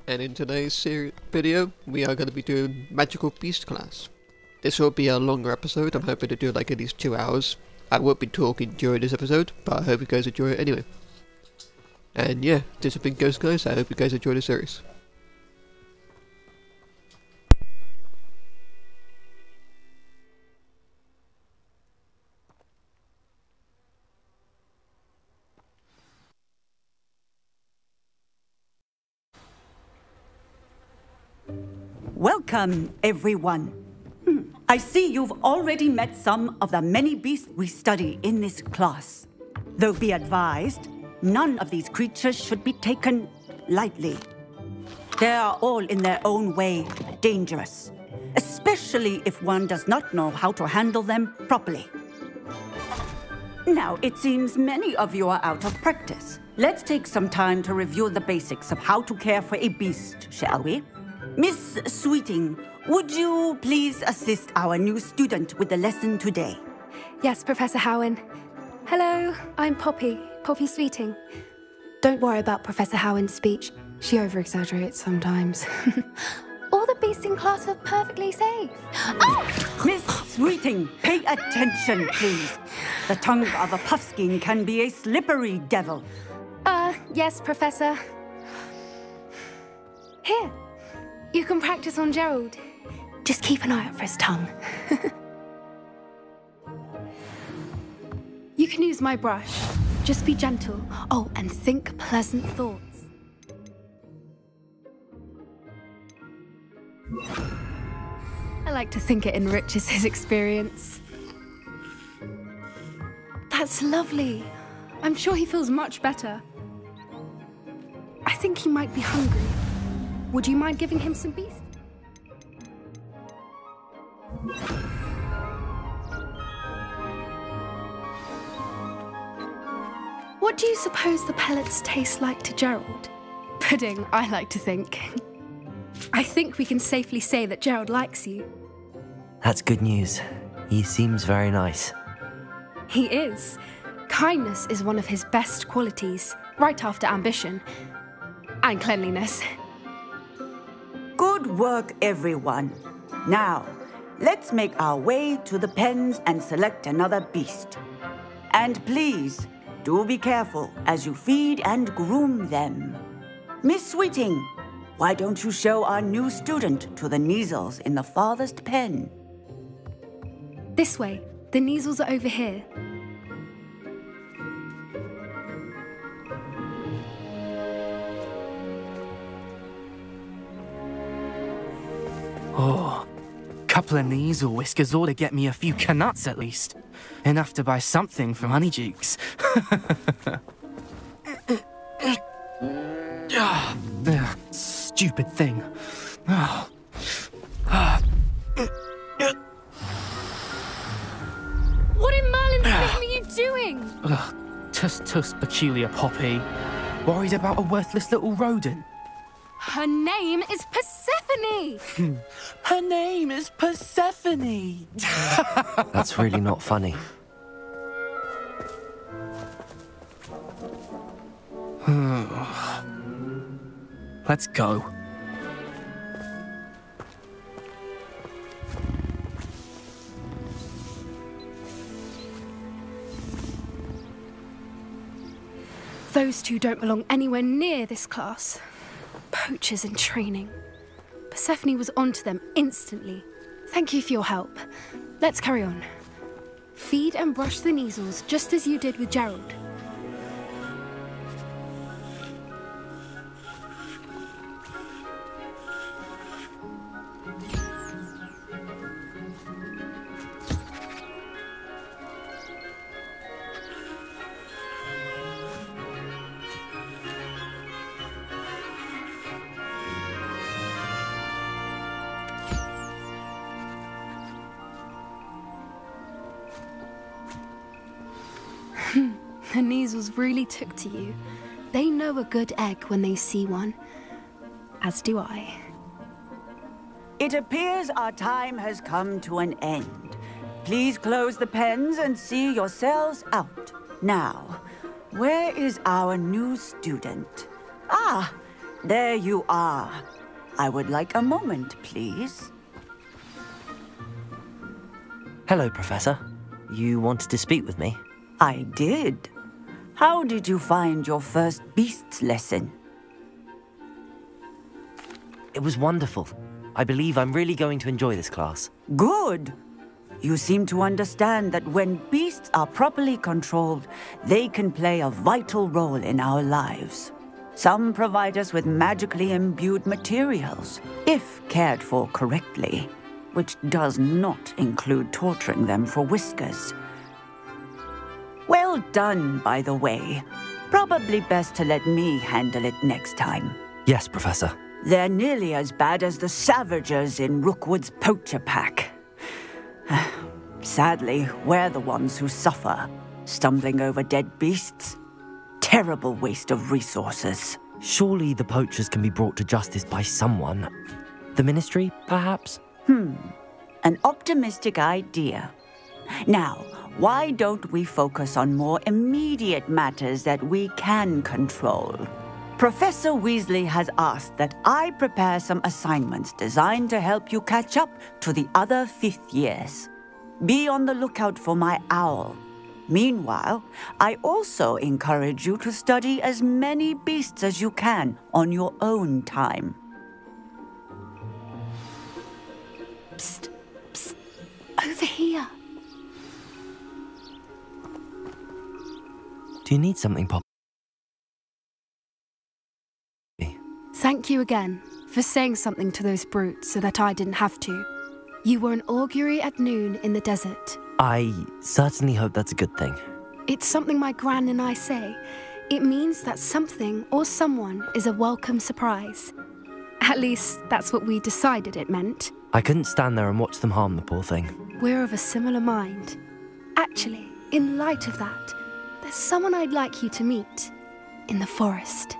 and in today's video we are going to be doing Magical Beast class. This will be a longer episode. I'm hoping to do like at least 2 hours. I won't be talking during this episode, but I hope you guys enjoy it anyway. And yeah, this has been Ghost Guys. I hope you guys enjoy the series. Welcome, everyone. I see you've already met some of the many beasts we study in this class. Though be advised, none of these creatures should be taken lightly. They are all in their own way dangerous, especially if one does not know how to handle them properly. Now, it seems many of you are out of practice. Let's take some time to review the basics of how to care for a beast, shall we? Miss Sweeting, would you please assist our new student with the lesson today? Yes, Professor Howen. Hello, I'm Poppy Sweeting. Don't worry about Professor Howen's speech. She over-exaggerates sometimes. All the beasts in class are perfectly safe. Oh! Miss Sweeting, pay attention, please. The tongue of a puffskein can be a slippery devil. Yes, Professor. Here. You can practice on Gerald. Just keep an eye out for his tongue. You can use my brush. Just be gentle. Oh, and think pleasant thoughts. I like to think it enriches his experience. That's lovely. I'm sure he feels much better. I think he might be hungry. Would you mind giving him some beast? What do you suppose the pellets taste like to Gerald? Pudding, I like to think. I think we can safely say that Gerald likes you. That's good news. He seems very nice. He is. Kindness is one of his best qualities, right after ambition. And cleanliness. Good work, everyone. Now, let's make our way to the pens and select another beast. And please, do be careful as you feed and groom them. Miss Sweeting, why don't you show our new student to the Neasels in the farthest pen? This way. The Neasels are over here. Oh, couple of Neasel whiskers ought to get me a few canuts at least. Enough to buy something from Honeydukes. Stupid thing. What in Merlin's name are you doing? Tuss peculiar Poppy. Worried about a worthless little rodent. Her name is Persephone! Her name is Persephone! That's really not funny. Let's go. Those two don't belong anywhere near this class. Poachers in training. Persephone was onto them instantly. Thank you for your help. Let's carry on. Feed and brush the Neasels just as you did with Gerald. The Neasels really took to you. They know a good egg when they see one. As do I. It appears our time has come to an end. Please close the pens and see yourselves out. Now, where is our new student? Ah, There you are. I would like a moment, please. Hello, Professor. You wanted to speak with me? I did. How did you find your first beasts lesson? It was wonderful. I believe I'm really going to enjoy this class. Good. You seem to understand that when beasts are properly controlled, they can play a vital role in our lives. Some provide us with magically imbued materials, if cared for correctly, which does not include torturing them for whiskers. Well done, by the way. Probably best to let me handle it next time. Yes, Professor. They're nearly as bad as the Savagers in Rookwood's poacher pack. Sadly, we're the ones who suffer, stumbling over dead beasts. Terrible waste of resources. Surely the poachers can be brought to justice by someone. The Ministry, perhaps? An optimistic idea. Now, why don't we focus on more immediate matters that we can control? Professor Weasley has asked that I prepare some assignments designed to help you catch up to the other 5th years. Be on the lookout for my owl. Meanwhile, I also encourage you to study as many beasts as you can on your own time. Psst, psst, over here. Do you need something, Pop? Thank you again for saying something to those brutes so that I didn't have to. You were an augury at noon in the desert. I certainly hope that's a good thing. It's something my gran and I say. It means that something or someone is a welcome surprise. At least, that's what we decided it meant. I couldn't stand there and watch them harm the poor thing. We're of a similar mind. Actually, in light of that, there's someone I'd like you to meet in the forest.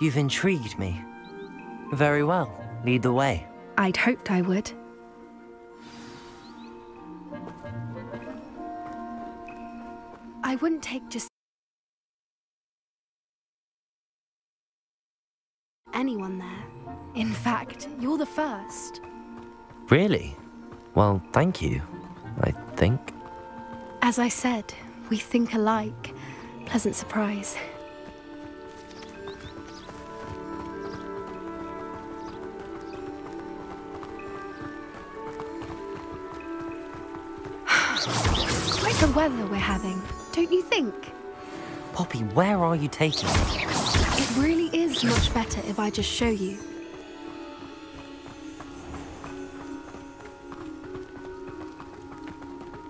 You've intrigued me. Very well. Lead the way. I'd hoped I would. I wouldn't take just anyone there. In fact, you're the first. Really? Well, thank you, I think. As I said, we think alike. Pleasant surprise. Quite the weather we're having, don't you think? Poppy, where are you taking me? It really is much better if I just show you.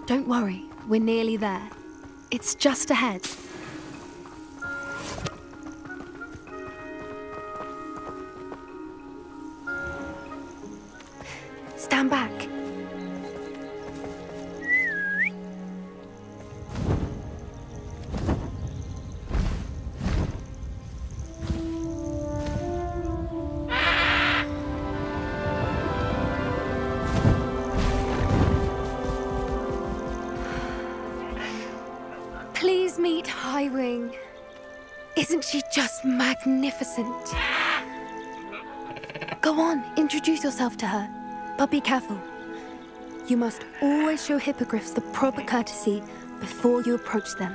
Don't worry, we're nearly there. It's just ahead. Stand back. Please meet Highwing. Isn't she just magnificent? Go on, introduce yourself to her. But be careful. You must always show hippogriffs the proper courtesy before you approach them.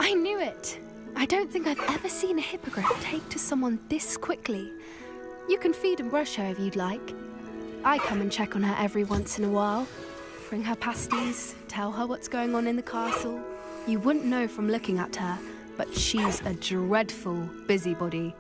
I knew it! I don't think I've ever seen a hippogriff take to someone this quickly. You can feed and brush her if you'd like. I come and check on her every once in a while. Bring her pasties, tell her what's going on in the castle. You wouldn't know from looking at her, but she's a dreadful busybody.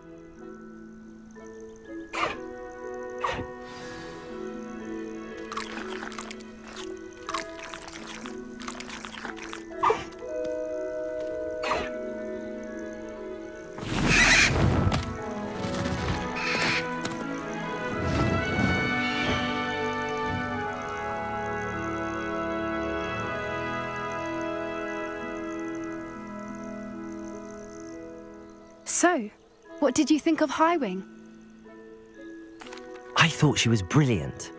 So, what did you think of Highwing? I thought she was brilliant.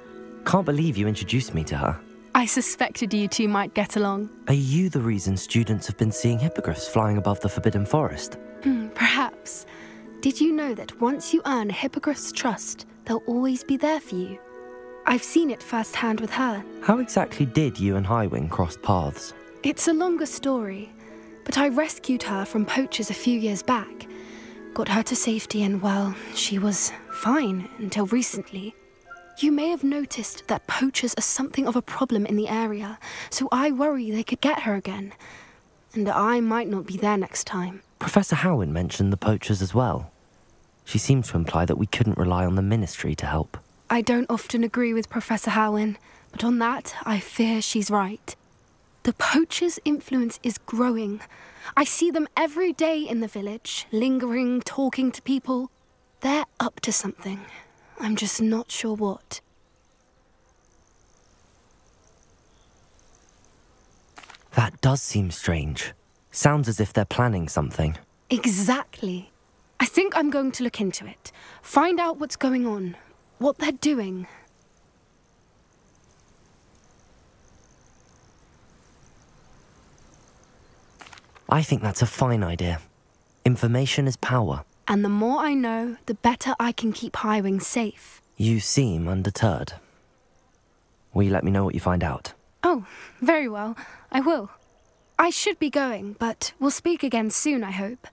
Can't believe you introduced me to her. I suspected you two might get along. Are you the reason students have been seeing hippogriffs flying above the Forbidden Forest? Perhaps. Did you know that once you earn a hippogriff's trust, they'll always be there for you? I've seen it firsthand with her. How exactly did you and Highwing cross paths? It's a longer story, but I rescued her from poachers a few years back. Got her to safety and, well, she was fine until recently. You may have noticed that poachers are something of a problem in the area, so I worry they could get her again. And I might not be there next time. Professor Howin mentioned the poachers as well. She seemed to imply that we couldn't rely on the Ministry to help. I don't often agree with Professor Howin, but on that, I fear she's right. The poachers' influence is growing. I see them every day in the village, lingering, talking to people. They're up to something. I'm just not sure what. That does seem strange. Sounds as if they're planning something. Exactly. I think I'm going to look into it. Find out what's going on. What they're doing. I think that's a fine idea. Information is power. And the more I know, the better I can keep Highwing safe. You seem undeterred. Will you let me know what you find out? Oh, very well. I will. I should be going, but we'll speak again soon, I hope.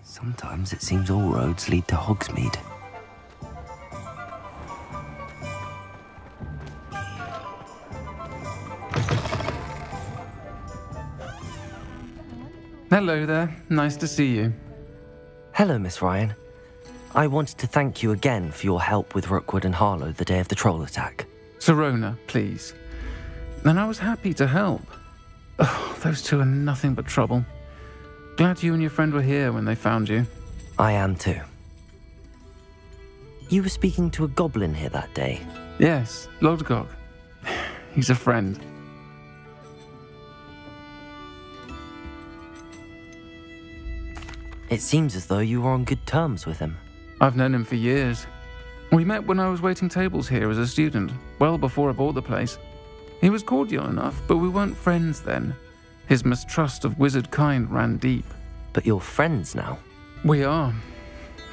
Sometimes it seems all roads lead to Hogsmeade. Hello there. Nice to see you. Hello, Miss Ryan. I wanted to thank you again for your help with Rookwood and Harlow the day of the troll attack. Serona, please. And I was happy to help. Oh, those two are nothing but trouble. Glad you and your friend were here when they found you. I am too. You were speaking to a goblin here that day. Yes, Lodgok. He's a friend. It seems as though you were on good terms with him. I've known him for years. We met when I was waiting tables here as a student, well before I bought the place. He was cordial enough, but we weren't friends then. His mistrust of wizard kind ran deep. But you're friends now? We are.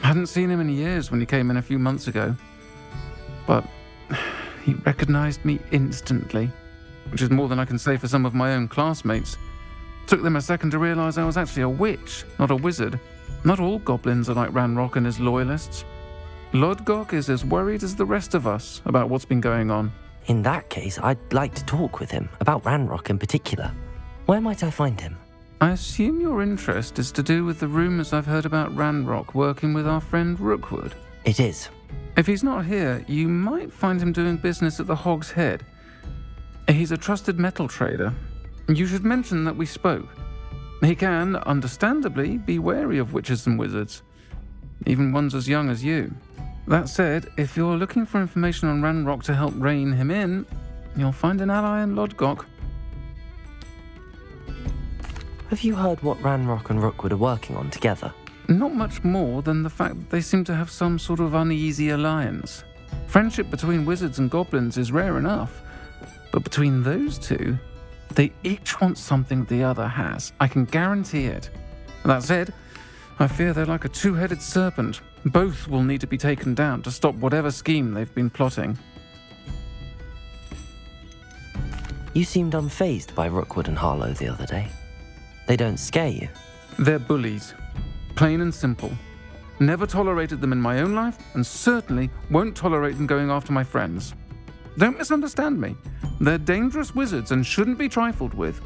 Hadn't seen him in years when he came in a few months ago. But he recognized me instantly, which is more than I can say for some of my own classmates. Took them a second to realize I was actually a witch, not a wizard. Not all goblins are like Ranrock and his loyalists. Lodgok is as worried as the rest of us about what's been going on. In that case, I'd like to talk with him, about Ranrock in particular. Where might I find him? I assume your interest is to do with the rumors I've heard about Ranrock working with our friend Rookwood. It is. If he's not here, you might find him doing business at the Hog's Head. He's a trusted metal trader. You should mention that we spoke. He can, understandably, be wary of witches and wizards, even ones as young as you. That said, if you're looking for information on Ranrock to help rein him in, you'll find an ally in Lodgok. Have you heard what Ranrock and Rookwood are working on together? Not much more than the fact that they seem to have some sort of uneasy alliance. Friendship between wizards and goblins is rare enough, but between those two, they each want something the other has. I can guarantee it. That said, I fear they're like a two-headed serpent. Both will need to be taken down to stop whatever scheme they've been plotting. You seemed unfazed by Rookwood and Harlow the other day. They don't scare you. They're bullies. Plain and simple. Never tolerated them in my own life, and certainly won't tolerate them going after my friends. Don't misunderstand me. They're dangerous wizards and shouldn't be trifled with.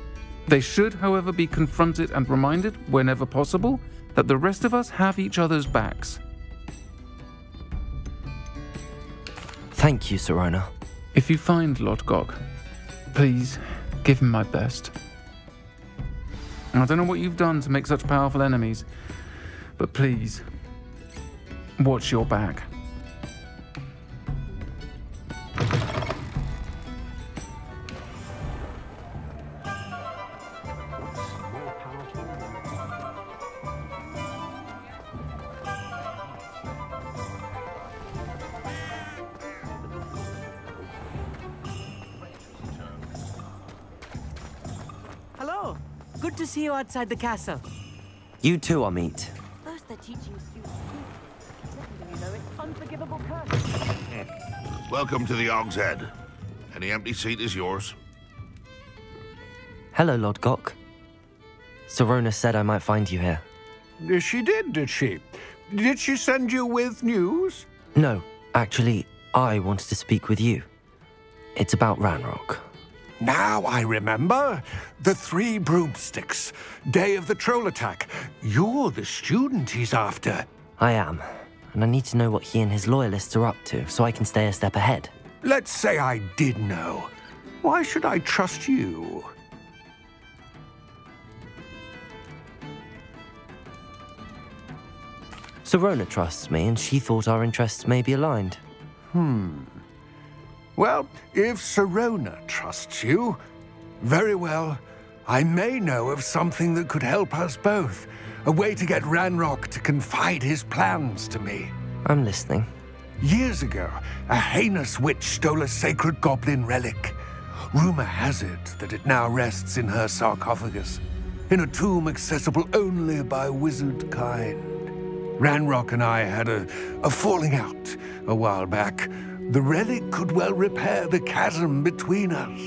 They should, however, be confronted and reminded, whenever possible, that the rest of us have each other's backs. Thank you, Sirona. If you find Lodgok, please give him my best. I don't know what you've done to make such powerful enemies, but please, watch your back. Hello. Good to see you outside the castle. You too, Amit. First they're teaching you secondly, though, it's unforgivable curse. Welcome to the Og's Head. Any empty seat is yours. Hello, Lodgok. Sirona said I might find you here. She did she? Did she send you with news? No, actually, I wanted to speak with you. It's about Ranrock. Now I remember. The 3 broomsticks. Day of the troll attack. You're the student he's after. I am, and I need to know what he and his loyalists are up to so I can stay a step ahead. Let's say I did know. Why should I trust you? Sirona trusts me, and she thought our interests may be aligned. Well, if Sirona trusts you, very well. I may know of something that could help us both. A way to get Ranrock to confide his plans to me. I'm listening. Years ago, a heinous witch stole a sacred goblin relic. Rumor has it that it now rests in her sarcophagus, in a tomb accessible only by wizard kind. Ranrock and I had a falling out a while back. The relic could well repair the chasm between us.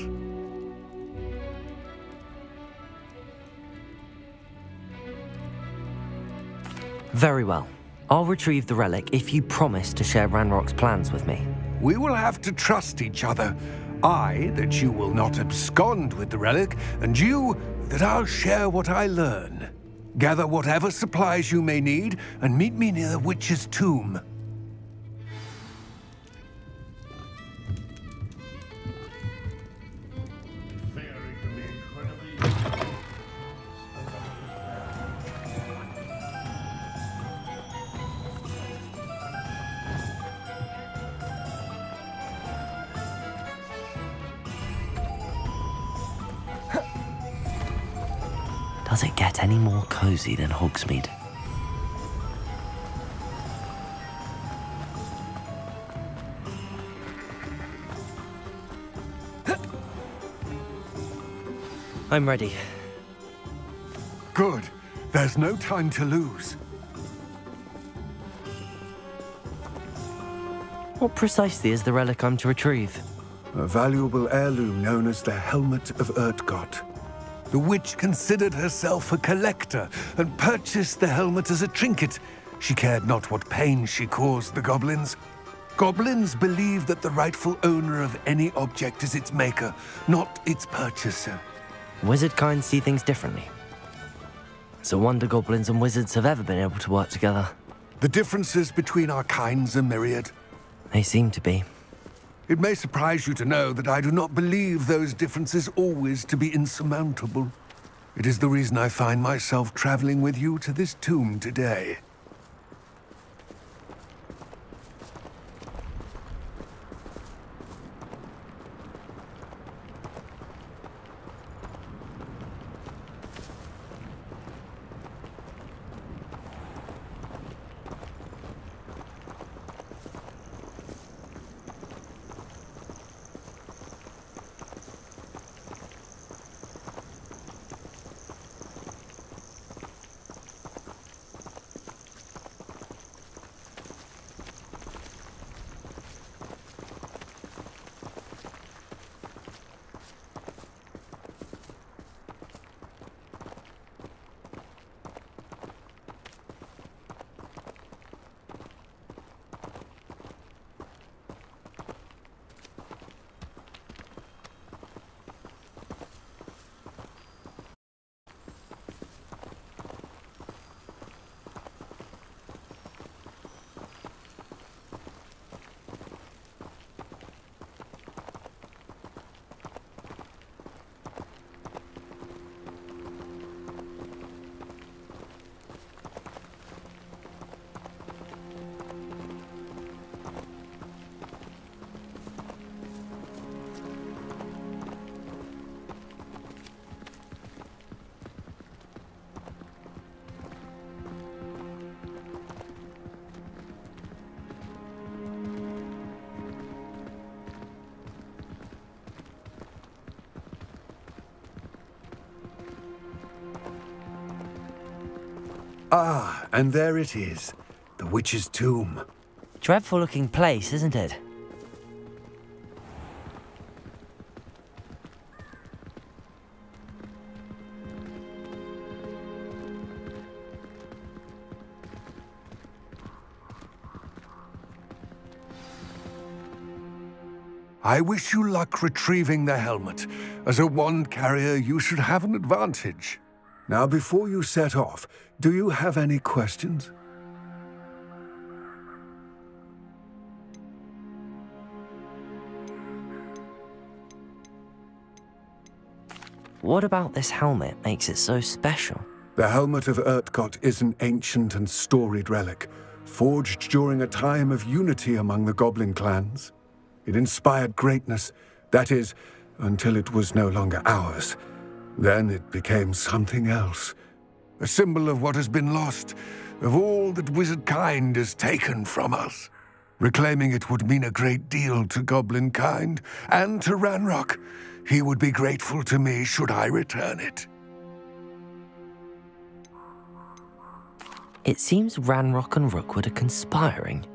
Very well. I'll retrieve the relic if you promise to share Ranrock's plans with me. We will have to trust each other. I, that you will not abscond with the relic, and you, that I'll share what I learn. Gather whatever supplies you may need, and meet me near the witch's tomb. Does it get any more cozy than Hogsmeade? I'm ready. Good. There's no time to lose. What precisely is the relic I'm to retrieve? A valuable heirloom known as the Helmet of Urtgott. The witch considered herself a collector and purchased the helmet as a trinket. She cared not what pain she caused the goblins. Goblins believe that the rightful owner of any object is its maker, not its purchaser. Wizard kind see things differently. It's a wonder goblins and wizards have ever been able to work together. The differences between our kinds are myriad. They seem to be. It may surprise you to know that I do not believe those differences always to be insurmountable. It is the reason I find myself traveling with you to this tomb today. Ah, and there it is. The witch's tomb. Dreadful-looking place, isn't it? I wish you luck retrieving the helmet. As a wand carrier, you should have an advantage. Now, before you set off, do you have any questions? What about this helmet makes it so special? The helmet of Urtkot is an ancient and storied relic, forged during a time of unity among the goblin clans. It inspired greatness, that is, until it was no longer ours. Then it became something else. A symbol of what has been lost, of all that wizard kind has taken from us. Reclaiming it would mean a great deal to goblin kind, and to Ranrock. He would be grateful to me should I return it. It seems Ranrock and Rookwood are conspiring.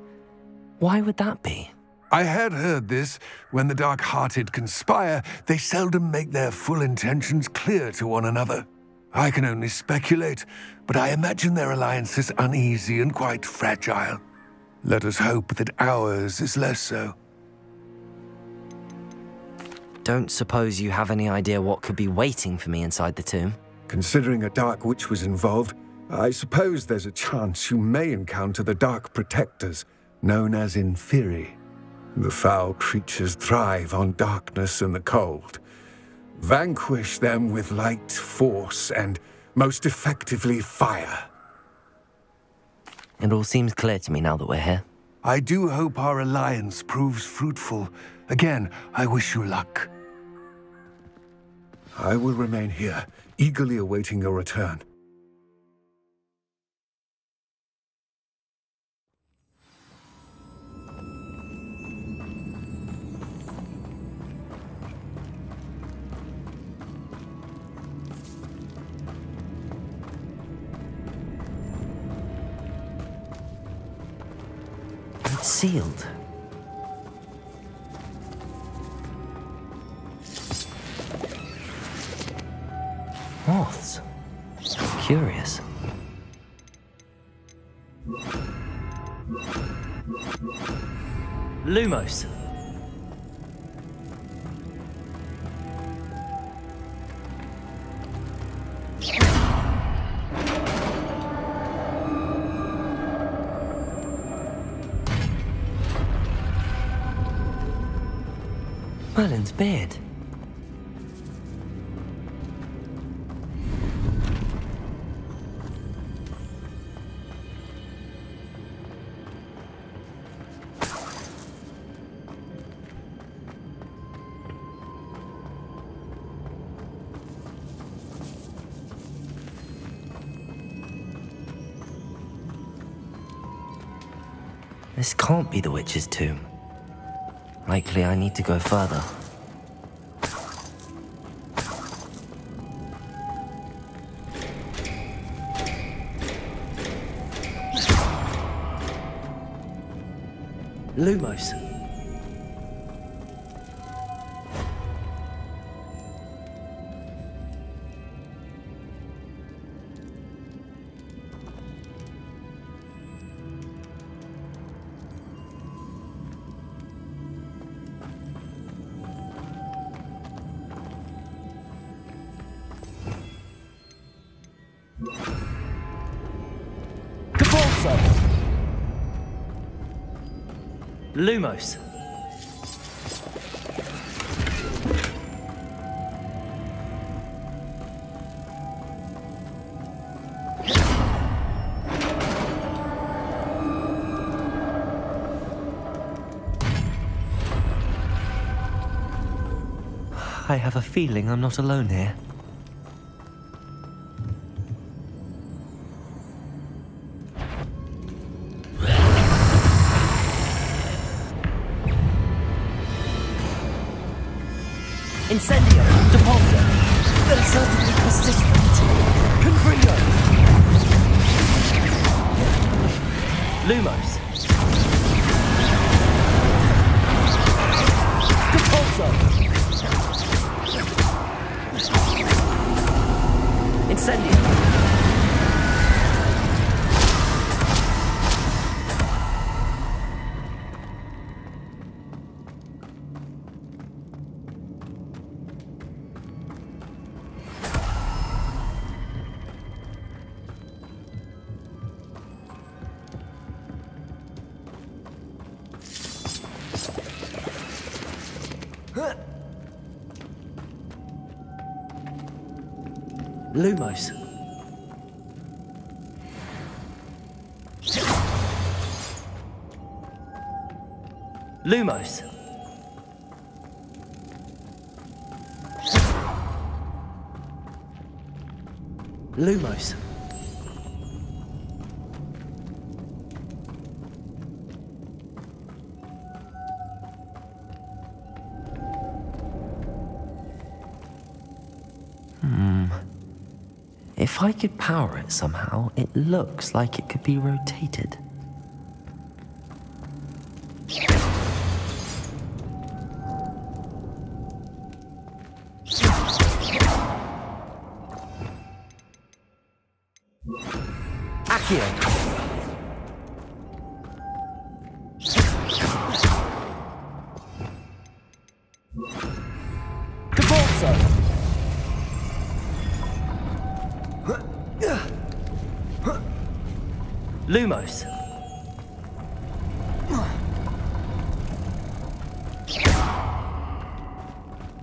Why would that be? I had heard this. When the dark-hearted conspire, they seldom make their full intentions clear to one another. I can only speculate, but I imagine their alliance is uneasy and quite fragile. Let us hope that ours is less so. Don't suppose you have any idea what could be waiting for me inside the tomb? Considering a dark witch was involved, I suppose there's a chance you may encounter the Dark Protectors, known as Inferi. The foul creatures thrive on darkness and the cold. Vanquish them with light, force, and most effectively fire. It all seems clear to me now that we're here. I do hope our alliance proves fruitful. Again, I wish you luck. I will remain here, eagerly awaiting your return. It's sealed. Moths. Curious. Lumos. Merlin's beard. This can't be the witch's tomb. Likely I need to go further. Lumos. Lumos. I have a feeling I'm not alone here. Incendio! Depulso! They're certainly persistent! Confringo! Lumos. Repulsor. Incendio. Lumos. Lumos. Lumos. If I could power it somehow, it looks like it could be rotated. Accio. Cabalso. Lumos.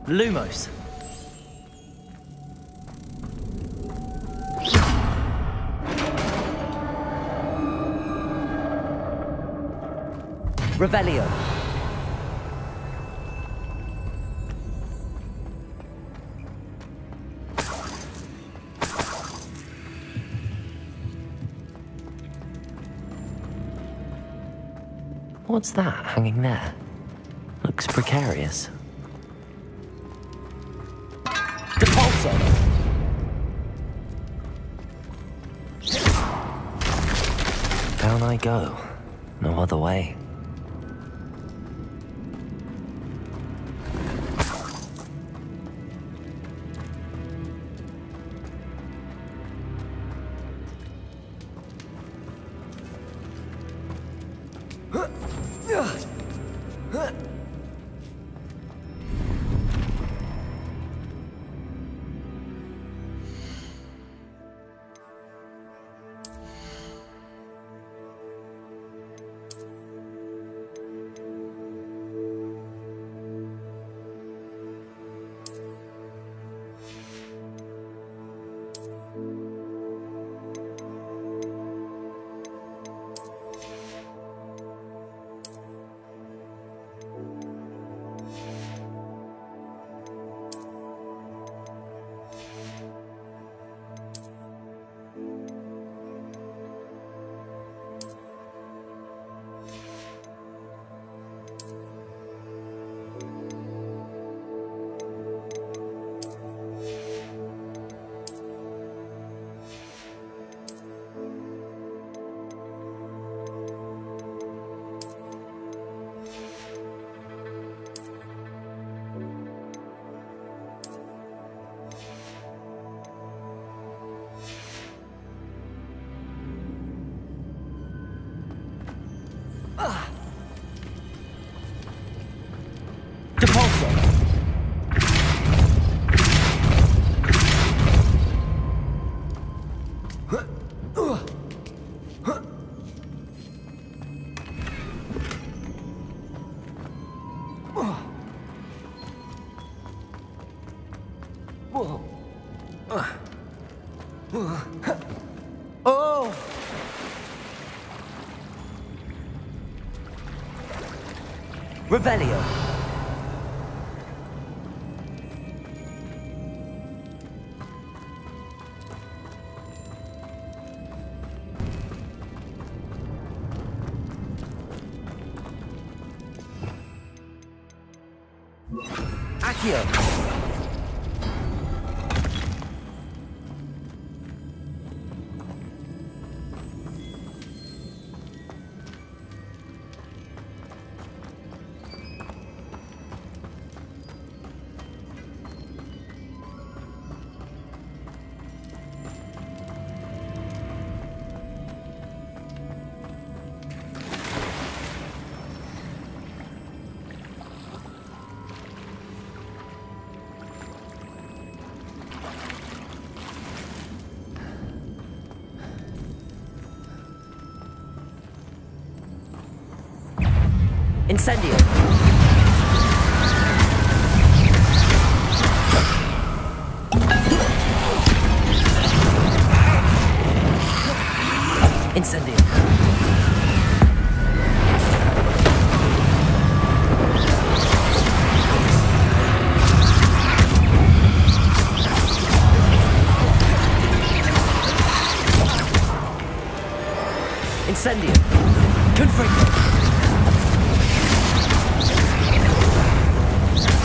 Lumos. Revelio. What's that hanging there? Looks precarious. Depulso! Down I go. No other way. Oh! Revelio. Accio. Incendio. Incendio. Incendio. Confringo.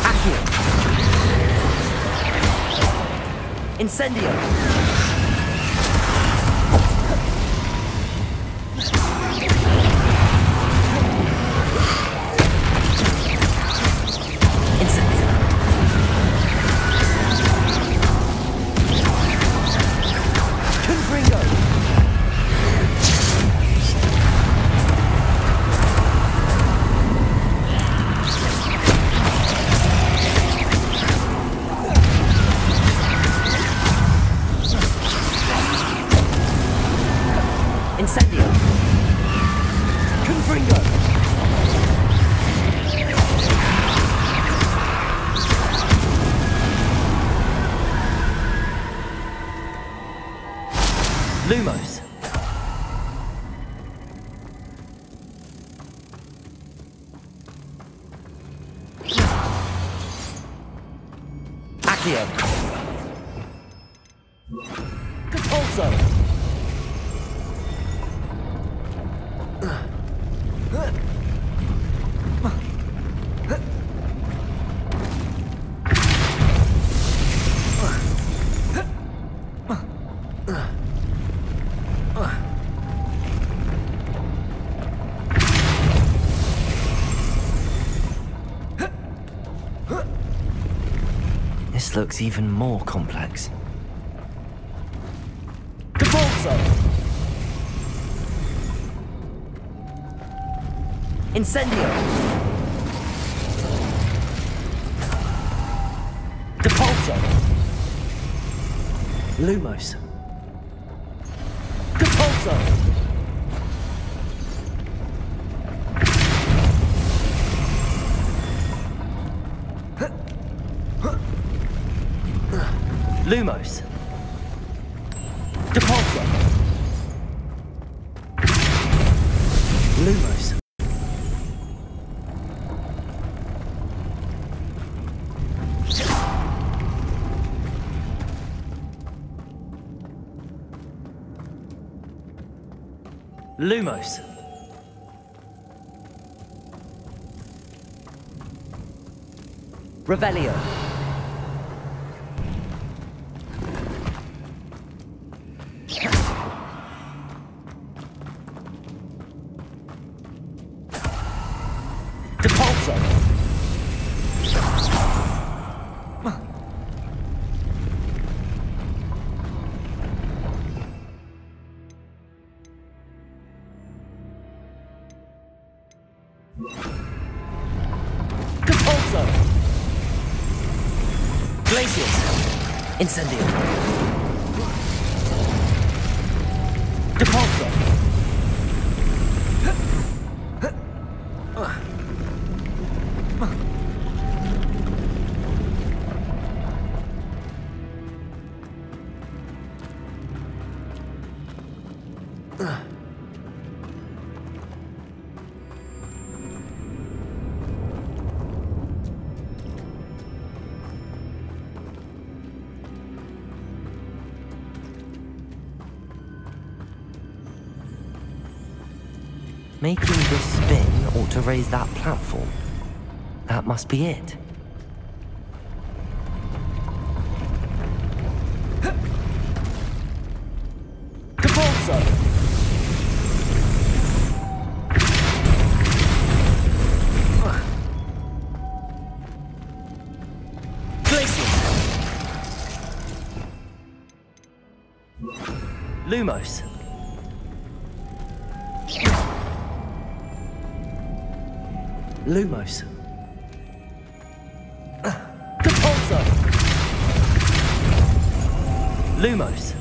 Accio. Incendio. Incendio. Confringo. Incendio. Confringo. Lumos. Accio. Compulso. This looks even more complex. Compulso. Incendio. Depulso. Lumos. Depulso. Lumos. Depulso. Lumos. Lumos. Revelio. Depulso. Compulso. Glacius. Incendio. Depulso. Making this spin ought to raise that platform. That must be it. Compulso. Glacius. Lumos. Lumos. Compulso. Lumos.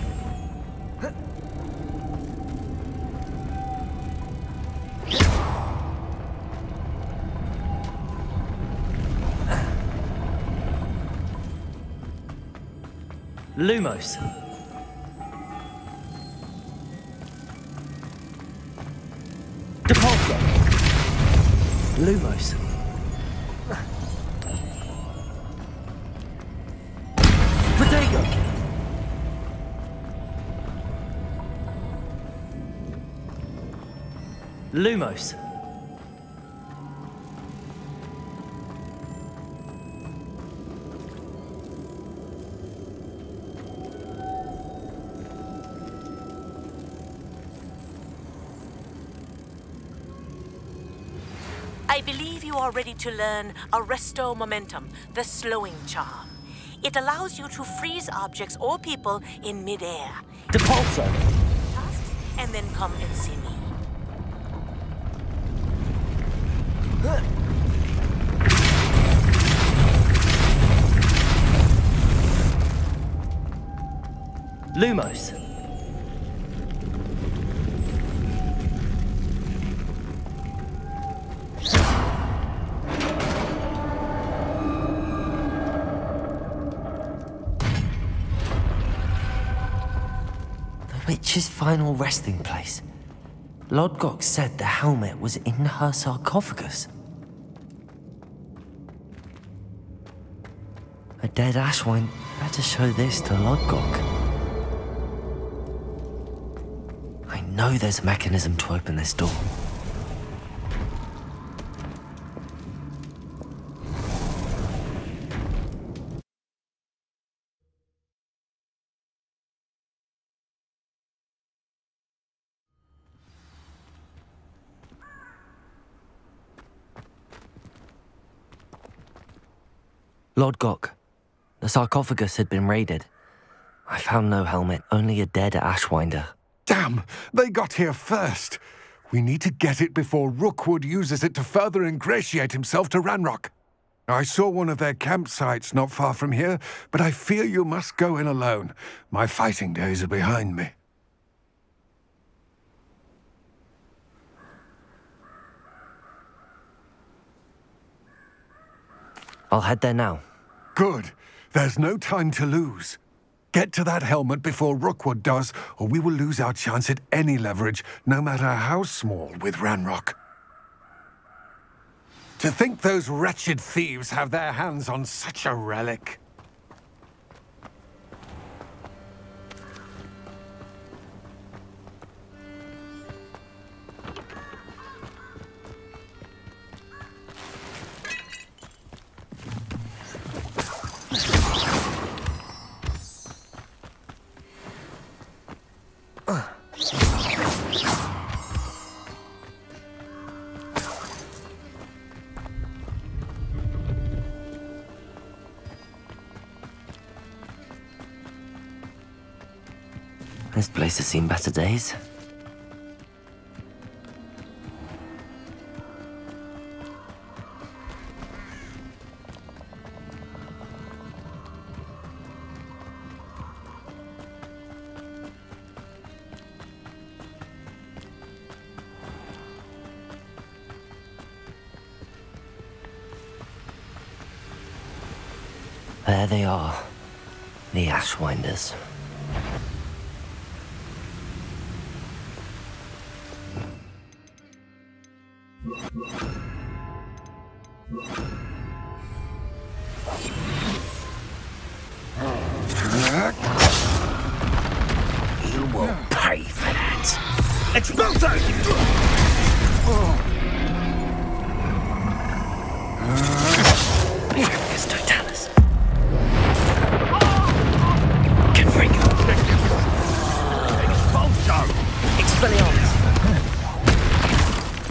Lumos. Depulso. Lumos. Protego. Lumos. I believe you are ready to learn Arresto Momentum, the slowing charm. It allows you to freeze objects or people in midair. Depulso. Tasks, and then come and see me. Lumos. The witch's final resting place. Lodgok said the helmet was in her sarcophagus. A dead Ashwine better show this to Lodgok. I know there's a mechanism to open this door. Lodgok, the sarcophagus had been raided. I found no helmet, only a dead Ashwinder. Damn! They got here first. We need to get it before Rookwood uses it to further ingratiate himself to Ranrock. I saw one of their campsites not far from here, but I fear you must go in alone. My fighting days are behind me. I'll head there now. Good. There's no time to lose. Get to that helmet before Rookwood does, or we will lose our chance at any leverage, no matter how small, with Ranrock. To think those wretched thieves have their hands on such a relic. This place has seen better days. There they are, the Ashwinders. You will pay for that. Expulso! It's Totalis. Confringo. Expulso! Expelliarmus.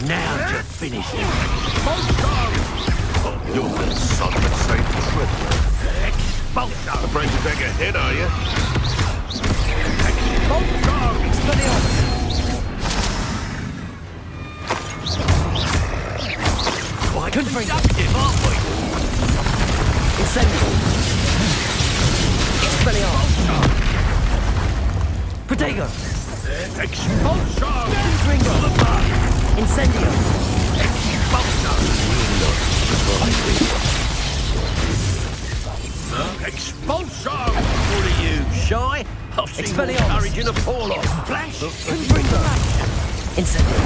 Now to finish him. Oh, you're the son of a safe trip. Expulso! Afraid to take a hit, are you? Expulso! Expelliarmus. Quite productive, aren't we? Incendio. Expelliarmus. Protego. Expulso! Confringo. Incendio. Expulso! Expulso! What are you, shy? I've seen more courage in a fall-off. Flash! Confringo! Incendio!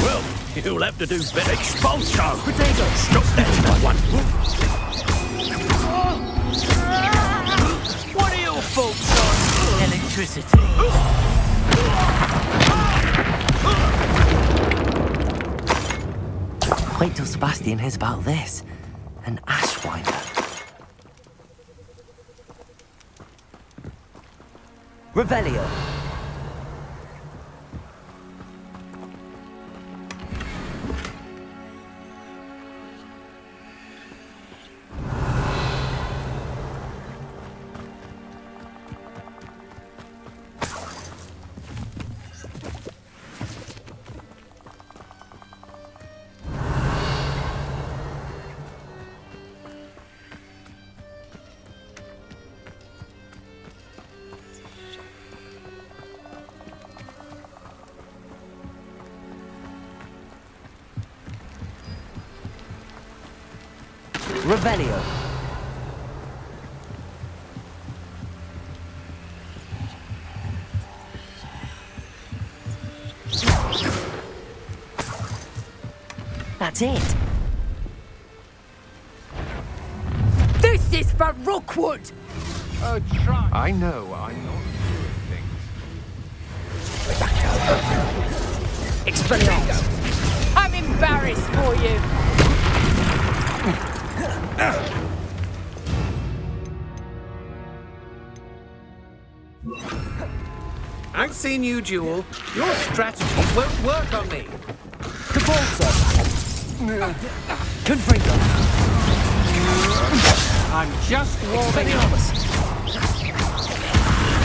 Well, you'll have to do better. Expulso! Potato! Stop that one. What are your thoughts on electricity? Wait till Sebastian hears about this. An ashwinder. Revelio. Revelio. That's it. This is for Rookwood! Oh, try. I know, I'm not doing things. Expelliarmus! I'm embarrassed for you! I've seen you, Jewel. Your strategy won't work on me. Cabalso. Confringo. I'm just warming up. Expelliarmus.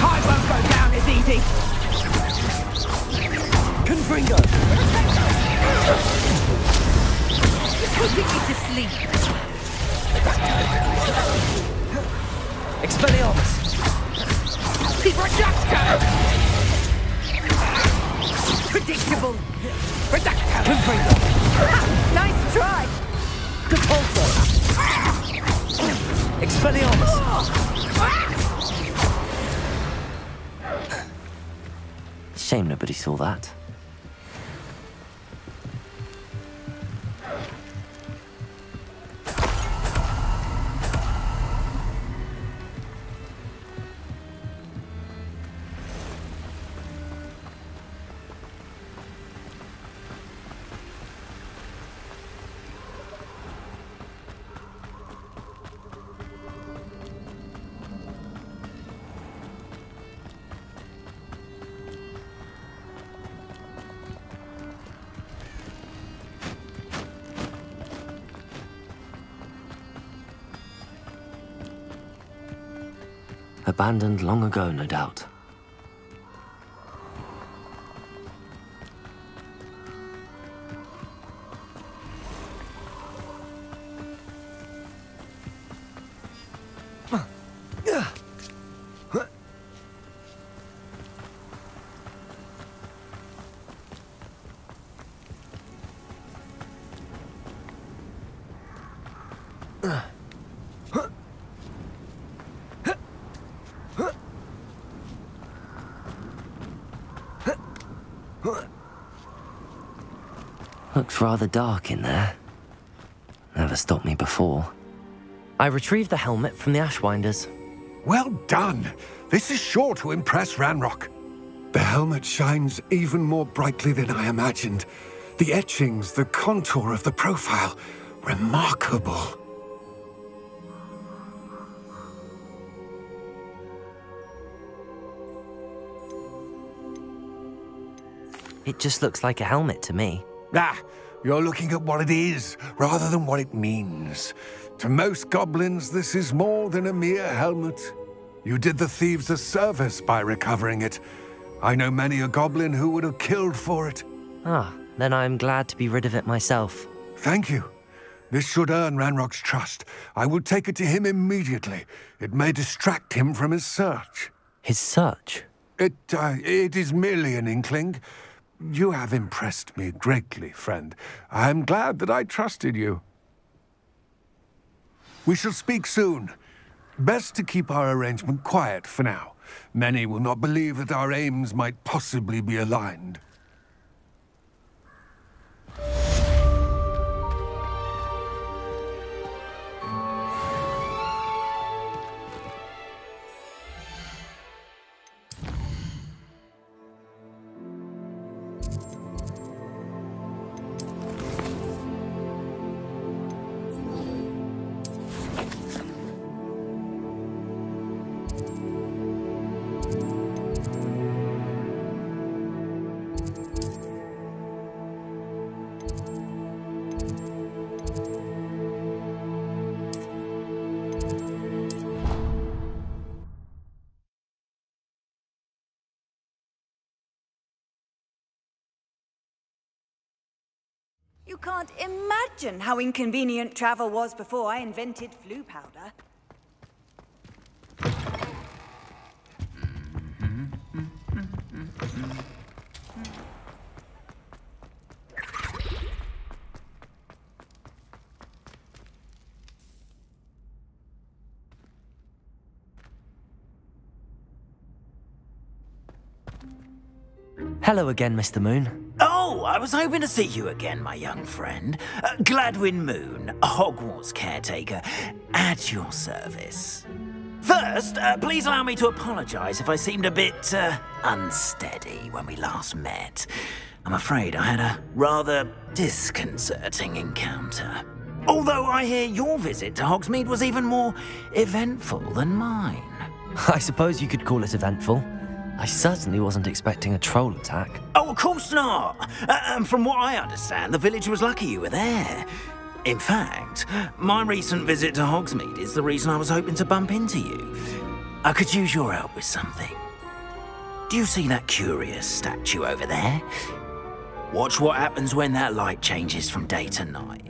I won't go down as easy! Confringo. Putting me to sleep! Expelliarmus. Reducto! Predictable! Reducto! Confringo. Nice try! Cabalso. Expelliarmus. Shame nobody saw that. Abandoned long ago, no doubt. Looks rather dark in there. Never stopped me before. I retrieved the helmet from the Ashwinders. Well done. This is sure to impress Ranrock. The helmet shines even more brightly than I imagined. The etchings, the contour of the profile, remarkable. It just looks like a helmet to me. Ah, you're looking at what it is, rather than what it means. To most goblins, this is more than a mere helmet. You did the thieves a service by recovering it. I know many a goblin who would have killed for it. Ah, then I'm glad to be rid of it myself. Thank you. This should earn Ranrock's trust. I will take it to him immediately. It may distract him from his search. His search? It is merely an inkling. You have impressed me greatly, friend. I am glad that I trusted you. We shall speak soon. Best to keep our arrangement quiet for now. Many will not believe that our aims might possibly be aligned. You can't imagine how inconvenient travel was before I invented flu powder. Hello again, Mr. Moon. Oh, I was hoping to see you again, my young friend. Gladwin Moon, Hogwarts caretaker, at your service. First, please allow me to apologise if I seemed a bit unsteady when we last met. I'm afraid I had a rather disconcerting encounter. Although I hear your visit to Hogsmeade was even more eventful than mine. I suppose you could call it eventful. I certainly wasn't expecting a troll attack. Oh, of course not. And from what I understand, the village was lucky you were there. In fact, my recent visit to Hogsmeade is the reason I was hoping to bump into you. I could use your help with something. Do you see that curious statue over there? Watch what happens when that light changes from day to night.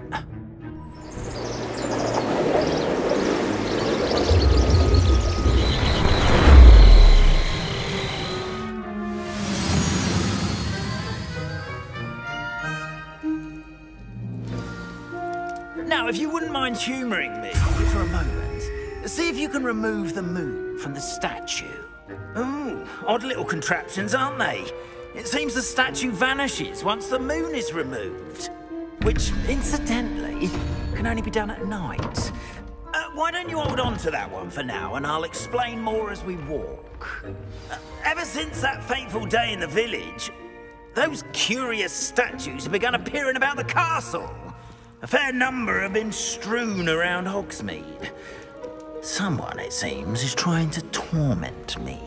Now, if you wouldn't mind humouring me for a moment, see if you can remove the moon from the statue. Ooh, odd little contraptions, aren't they? It seems the statue vanishes once the moon is removed. Which, incidentally, can only be done at night. Why don't you hold on to that one for now, and I'll explain more as we walk. Ever since that fateful day in the village, those curious statues have begun appearing about the castle. A fair number have been strewn around Hogsmeade. Someone, it seems, is trying to torment me.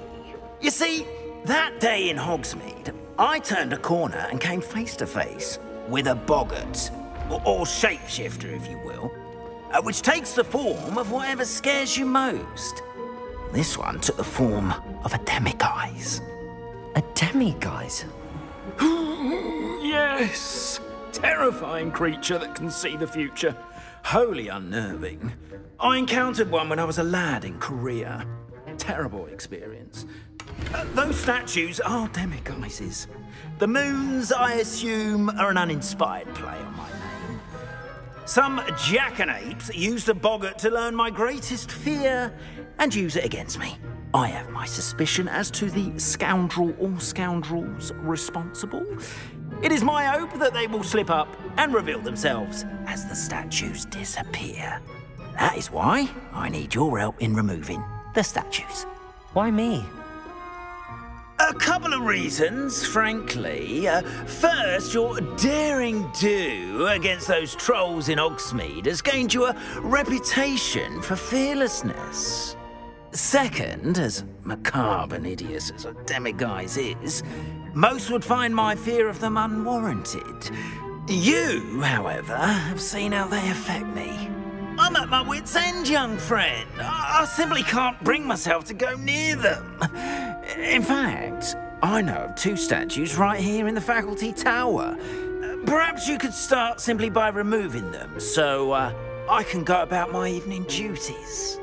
You see, that day in Hogsmeade, I turned a corner and came face to face with a boggart, or shapeshifter, if you will, which takes the form of whatever scares you most. This one took the form of a demiguise. A demiguise? Yes! Terrifying creature that can see the future. Wholly unnerving. I encountered one when I was a lad in Korea. Terrible experience. Those statues are demiguises. The moons, I assume, are an uninspired play on my name. Some jackanapes used a boggart to learn my greatest fear and use it against me. I have my suspicion as to the scoundrel or scoundrels responsible. It is my hope that they will slip up and reveal themselves as the statues disappear. That is why I need your help in removing the statues. Why me? A couple of reasons, frankly. First, your daring do against those trolls in Hogsmeade has gained you a reputation for fearlessness. Second, as macabre and hideous as a demiguise is, most would find my fear of them unwarranted. You, however, have seen how they affect me. I'm at my wit's end, young friend. I simply can't bring myself to go near them. In fact, I know of two statues right here in the faculty tower. Perhaps you could start simply by removing them, so I can go about my evening duties.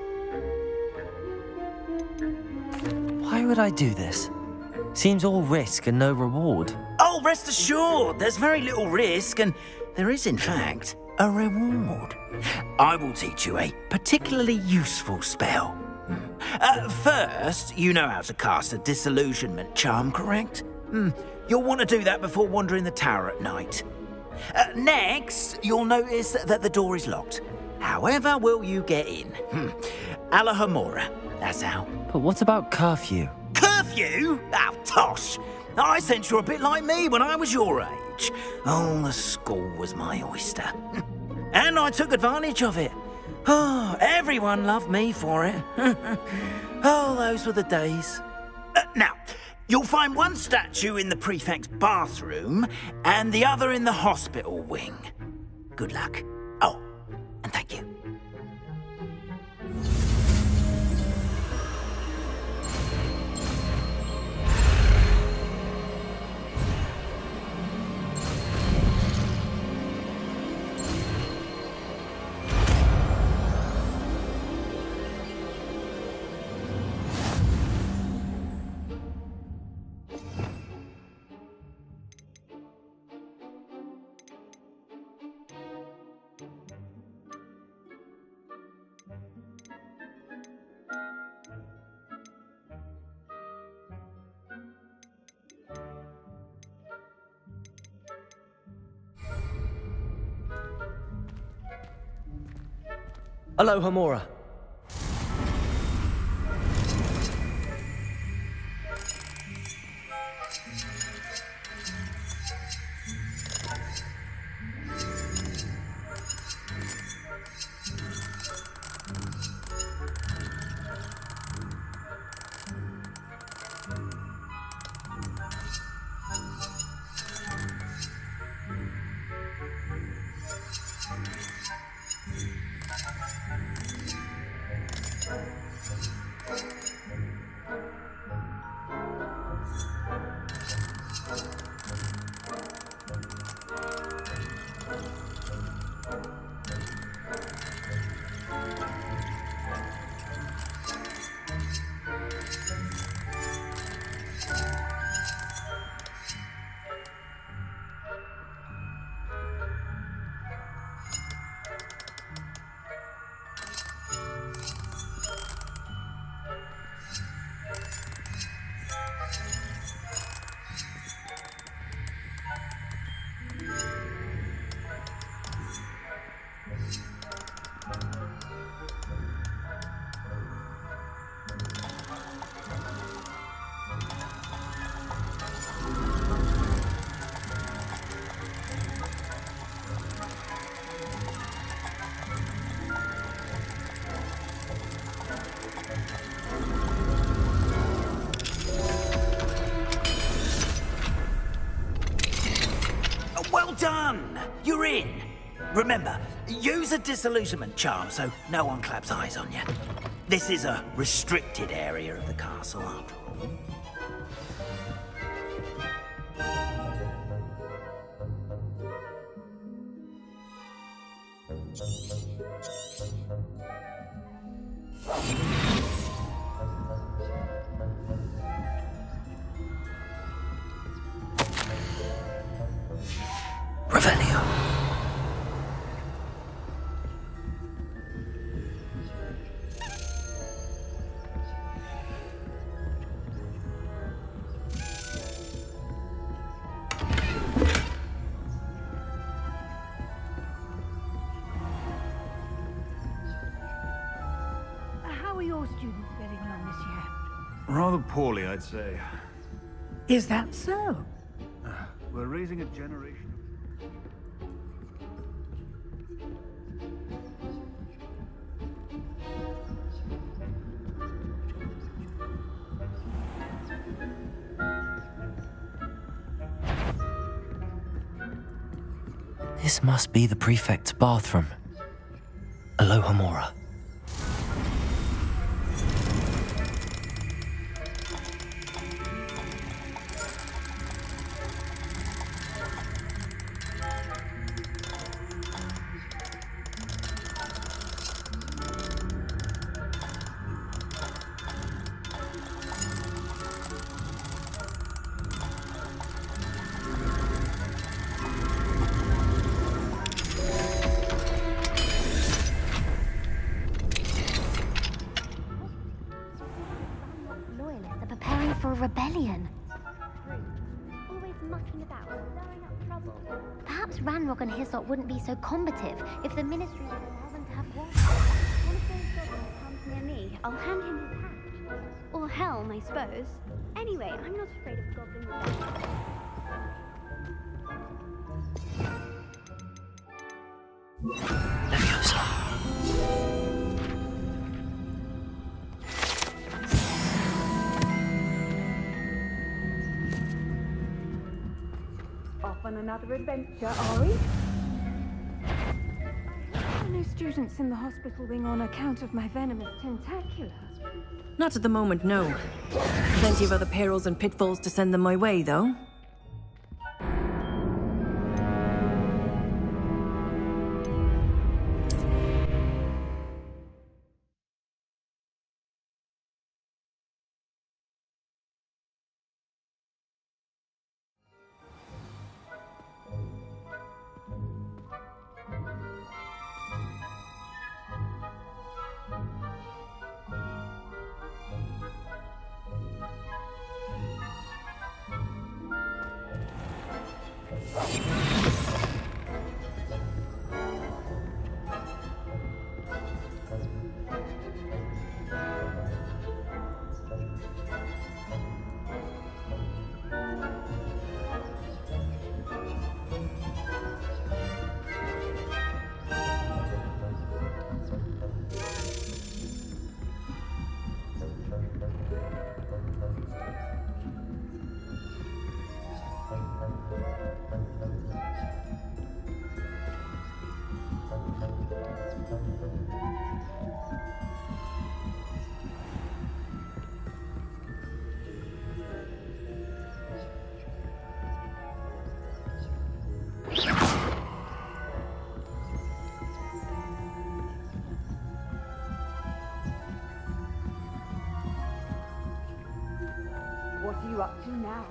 Why would I do this? Seems all risk and no reward. Oh, rest assured, there's very little risk, and there is, in fact, A reward. I will teach you a particularly useful spell. First, you know how to cast a disillusionment charm, correct? You'll want to do that before wandering the tower at night. Next, you'll notice that the door is locked. However will you get in? Alahomora, that's how. But what about curfew? Curfew? Oh, tosh. I sense you're a bit like me when I was your age. Oh, the school was my oyster. And I took advantage of it. Oh, everyone loved me for it. Oh, those were the days. Now, you'll find one statue in the prefect's bathroom and the other in the hospital wing. Good luck. Oh, and thank you. Alohomora. Done! You're in. Remember, use a disillusionment charm so no one claps eyes on you. This is a restricted area of the castle, after all. Revelio. How are your students getting along this year? Rather poorly, I'd say. Is that so? We're raising a generation. This must be the prefect's bathroom. Alohomora. for a rebellion. Always mucking about, stirring up trouble. Perhaps Ranrock and Hyssop wouldn't be so combative if the Ministry would allow them to have war. One of those goblins comes near me, I'll hand him his hat. Or helm, I suppose. Anyway, I'm not afraid of goblin rebellion. Leviosa. Off on another adventure, are we? There are no students in the hospital wing on account of my venomous tentacula. Not at the moment, no. Plenty of other perils and pitfalls to send them my way, though. What are you up to now?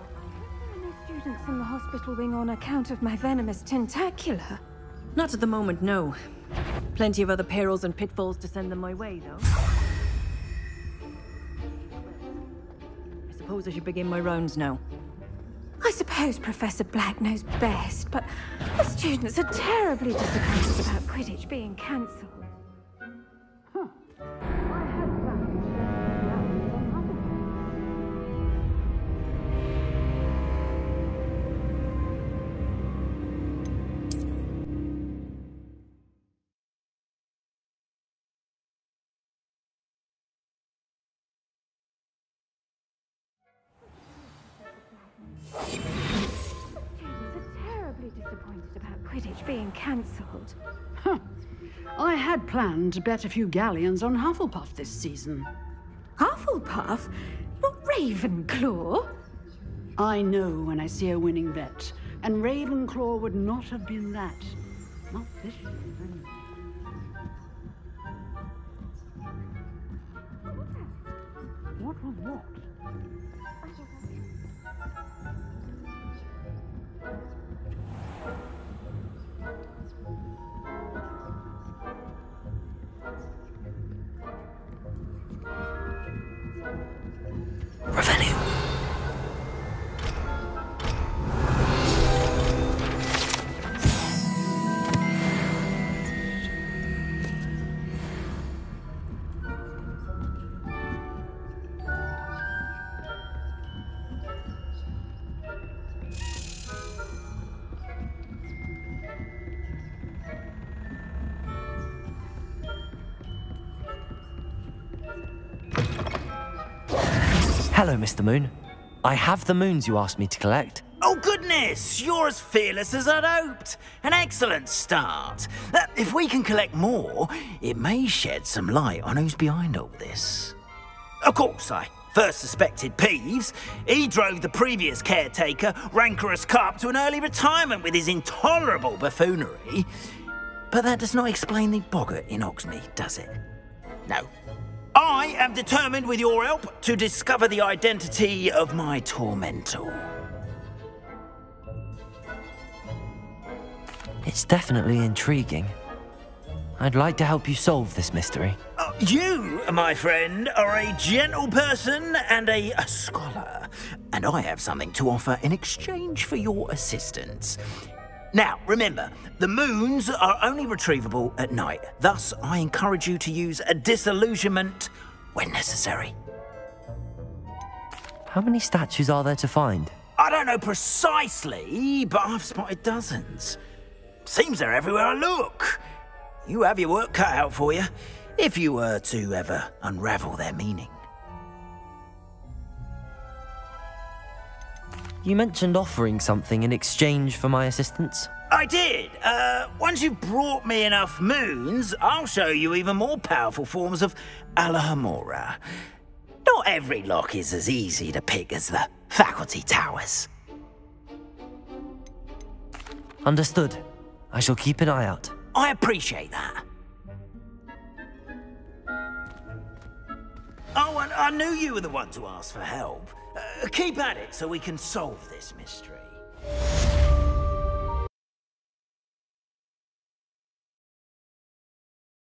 There are no students in the hospital wing on account of my venomous tentacula. Not at the moment, no. Plenty of other perils and pitfalls to send them my way, though. I suppose I should begin my rounds now. I suppose Professor Black knows best, but the students are terribly disappointed about Quidditch being cancelled. Disappointed about Quidditch being cancelled. Huh. I had planned to bet a few galleons on Hufflepuff this season. Hufflepuff? Not Ravenclaw? I know when I see a winning bet, and Ravenclaw would not have been that. Not this year, anyway. What was what? Revenue. Hello, Mr. Moon. I have the moons you asked me to collect. Oh, goodness! You're as fearless as I'd hoped. An excellent start. If we can collect more, it may shed some light on who's behind all this. Of course, I first suspected Peeves. He drove the previous caretaker, Rancorous Carp, to an early retirement with his intolerable buffoonery. But that does not explain the boggart in Hogsmeade, does it? No. I am determined, with your help, to discover the identity of my tormentor. It's definitely intriguing. I'd like to help you solve this mystery. You, my friend, are a gentle person and a scholar, and I have something to offer in exchange for your assistance. Now, remember, the moons are only retrievable at night. Thus, I encourage you to use a disillusionment when necessary. How many statues are there to find? I don't know precisely, but I've spotted dozens. Seems they're everywhere I look. You have your work cut out for you, if you were to ever unravel their meaning. You mentioned offering something in exchange for my assistance? I did. Once you've brought me enough moons, I'll show you even more powerful forms of Alohomora. Not every lock is as easy to pick as the faculty towers. Understood. I shall keep an eye out. I appreciate that. Oh, and I knew you were the one to ask for help. Keep at it so we can solve this mystery.